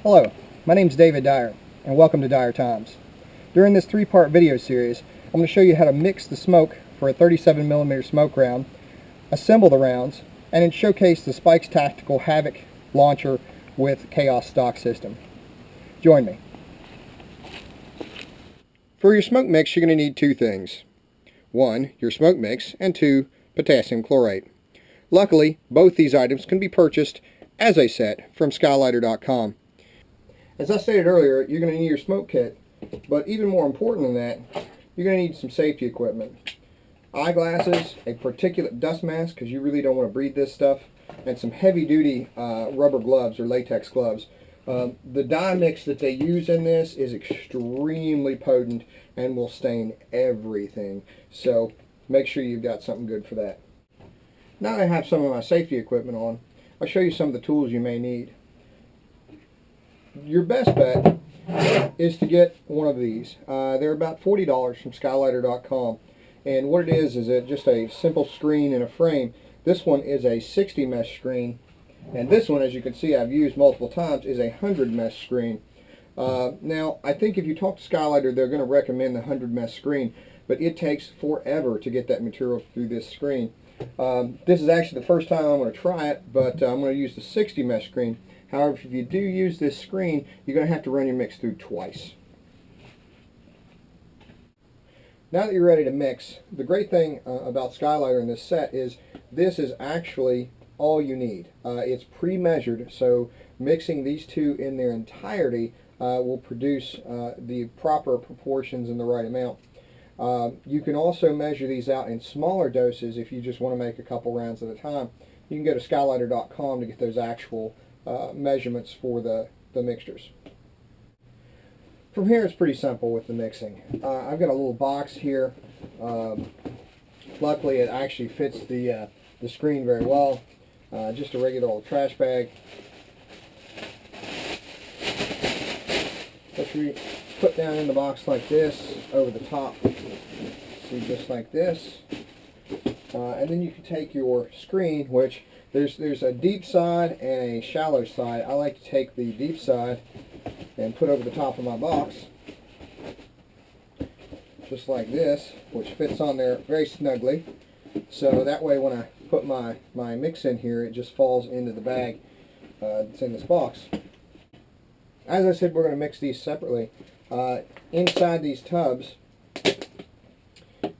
Hello, my name is David Dyer, and welcome to DyerTimes. During this three-part video series, I'm going to show you how to mix the smoke for a 37mm smoke round, assemble the rounds, and then showcase the Spikes Tactical Havoc launcher with Chaos stock system. Join me. For your smoke mix, you're going to need two things. One, your smoke mix, and two, potassium chlorate. Luckily, both these items can be purchased as a set from skylighter.com. As I stated earlier, you're going to need your smoke kit, but even more important than that, you're going to need some safety equipment. Eyeglasses, a particulate dust mask, because you really don't want to breathe this stuff, and some heavy-duty rubber gloves or latex gloves. The dye mix that they use in this is extremely potent and will stain everything, so make sure you've got something good for that. Now that I have some of my safety equipment on, I'll show you some of the tools you may need. Your best bet is to get one of these. They're about $40 from skylighter.com, and what it is it just a simple screen and a frame. This one is a 60 mesh screen, and this one, as you can see I've used multiple times, is a 100 mesh screen. Now I think if you talk to Skylighter, they're going to recommend the 100 mesh screen, but it takes forever to get that material through this screen. This is actually the first time I'm going to try it, but I'm going to use the 60 mesh screen. However, if you do use this screen, you're going to have to run your mix through twice. Now that you're ready to mix, the great thing about Skylighter in this set is this is actually all you need. It's pre-measured, so mixing these two in their entirety will produce the proper proportions and the right amount. You can also measure these out in smaller doses if you just want to make a couple rounds at a time. You can go to skylighter.com to get those actual measurements for the mixtures. From here it's pretty simple with the mixing. I've got a little box here. Luckily it actually fits the screen very well. Just a regular old trash bag. Which we put down in the box like this, over the top. See, just like this. And then you can take your screen, which there's a deep side and a shallow side. I like to take the deep side and put over the top of my box, just like this, which fits on there very snugly. So that way when I put my mix in here, it just falls into the bag that's in this box. As I said, we're going to mix these separately. Inside these tubs,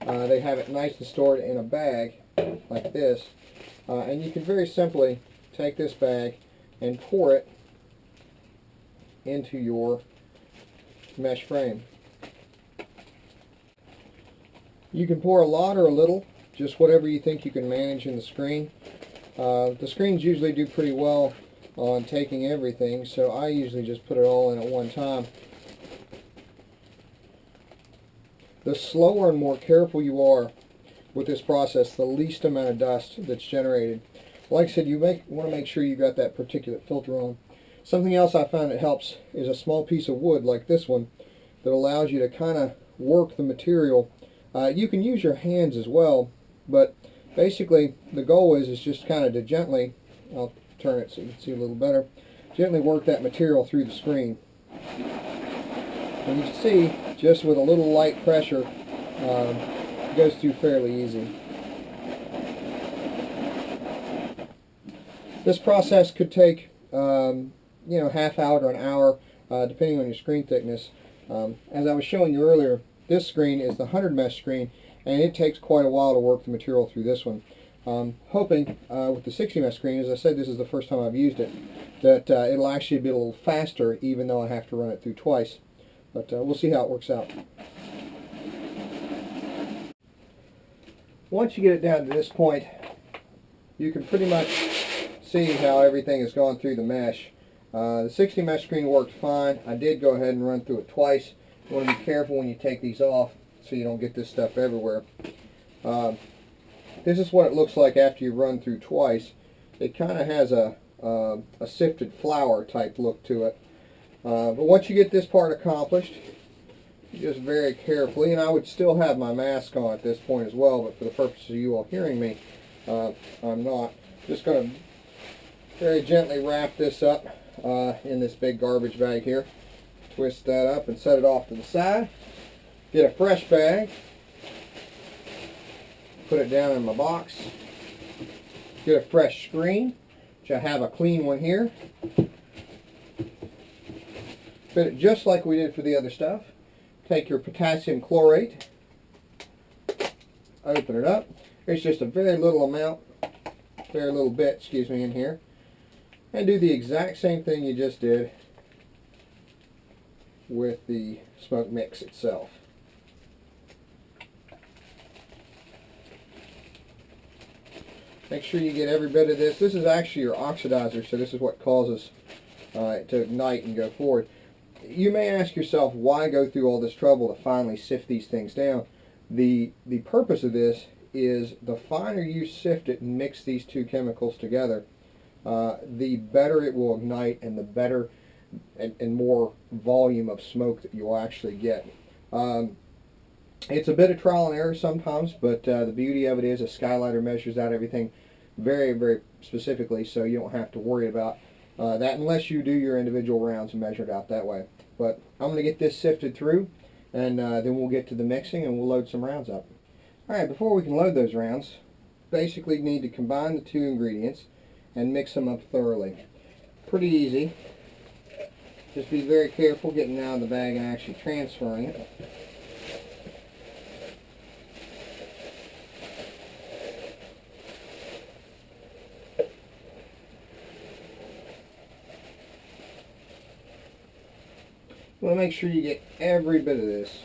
they have it nice and stored in a bag like this. And you can very simply take this bag and pour it into your mesh frame. You can pour a lot or a little, just whatever you think you can manage in the screen. The screens usually do pretty well on taking everything, so I usually just put it all in at one time. The slower and more careful you are with this process, the least amount of dust that's generated. Like I said, you want to make sure you got that particulate filter on. Something else I found that helps is a small piece of wood like this one that allows you to kind of work the material. You can use your hands as well, but basically the goal is just kind of to gently, I'll turn it so you can see a little better, gently work that material through the screen. And you can see, just with a little light pressure, it goes through fairly easy. This process could take half hour to an hour, depending on your screen thickness. As I was showing you earlier, this screen is the 100 mesh screen, and it takes quite a while to work the material through this one. Hoping with the 60 mesh screen, as I said, this is the first time I've used it, that it'll actually be a little faster, even though I have to run it through twice. But we'll see how it works out. Once you get it down to this point, you can pretty much see how everything has gone through the mesh. The 60 mesh screen worked fine. I did go ahead and run through it twice. You want to be careful when you take these off so you don't get this stuff everywhere. This is what it looks like after you run through twice. It kind of has a sifted flour type look to it. But once you get this part accomplished, just very carefully, and I would still have my mask on at this point as well, but for the purpose of you all hearing me, I'm not. Just going to very gently wrap this up in this big garbage bag here. Twist that up and set it off to the side. Get a fresh bag. Put it down in my box. Get a fresh screen, which I have a clean one here. Fit it just like we did for the other stuff. Take your potassium chlorate. Open it up. There's just a very little amount, very little bit, excuse me, in here. And do the exact same thing you just did with the smoke mix itself. Make sure you get every bit of this. This is actually your oxidizer, so this is what causes it to ignite and go forward. You may ask yourself, why go through all this trouble to finally sift these things down? The purpose of this is the finer you sift it and mix these two chemicals together, the better it will ignite and the better and more volume of smoke that you'll actually get. It's a bit of trial and error sometimes, but the beauty of it is a skylighter measures out everything very, very specifically, so you don't have to worry about that unless you do your individual rounds and measure it out that way. But I'm going to get this sifted through, and then we'll get to the mixing and we'll load some rounds up. Alright, before we can load those rounds, basically need to combine the two ingredients and mix them up thoroughly. Pretty easy. Just be very careful getting out of the bag and actually transferring it. You want to make sure you get every bit of this.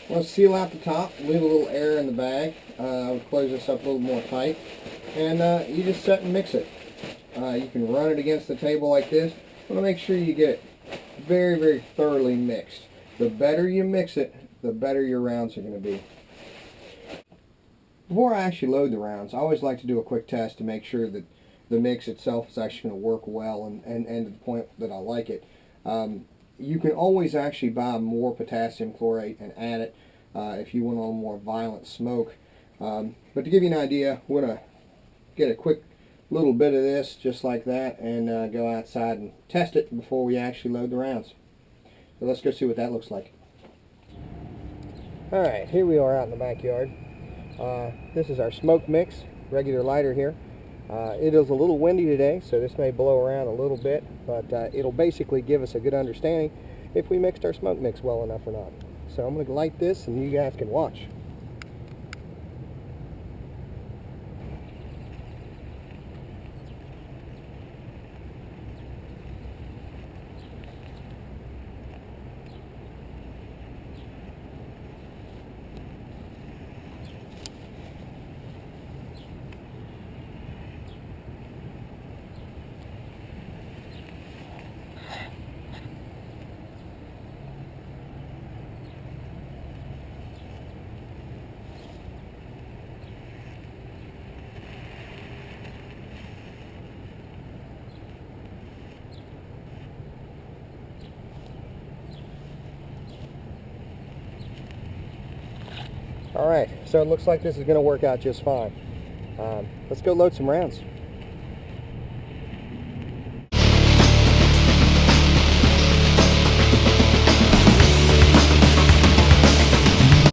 Want to seal out the top, leave a little air in the bag. I would close this up a little more tight. And you just set and mix it. You can run it against the table like this. You want to make sure you get it very, very thoroughly mixed. The better you mix it, the better your rounds are going to be. Before I actually load the rounds, I always like to do a quick test to make sure that the mix itself is actually going to work well and to the point that I like it. You can always actually buy more potassium chlorate and add it if you want a little more violent smoke. But to give you an idea, we're going to get a quick little bit of this just like that and go outside and test it before we actually load the rounds. So let's go see what that looks like. Alright, here we are out in the backyard. This is our smoke mix, regular lighter here. It is a little windy today, so this may blow around a little bit, but it'll basically give us a good understanding if we mixed our smoke mix well enough or not. So I'm going to light this and you guys can watch. Alright, so it looks like this is going to work out just fine. Let's go load some rounds.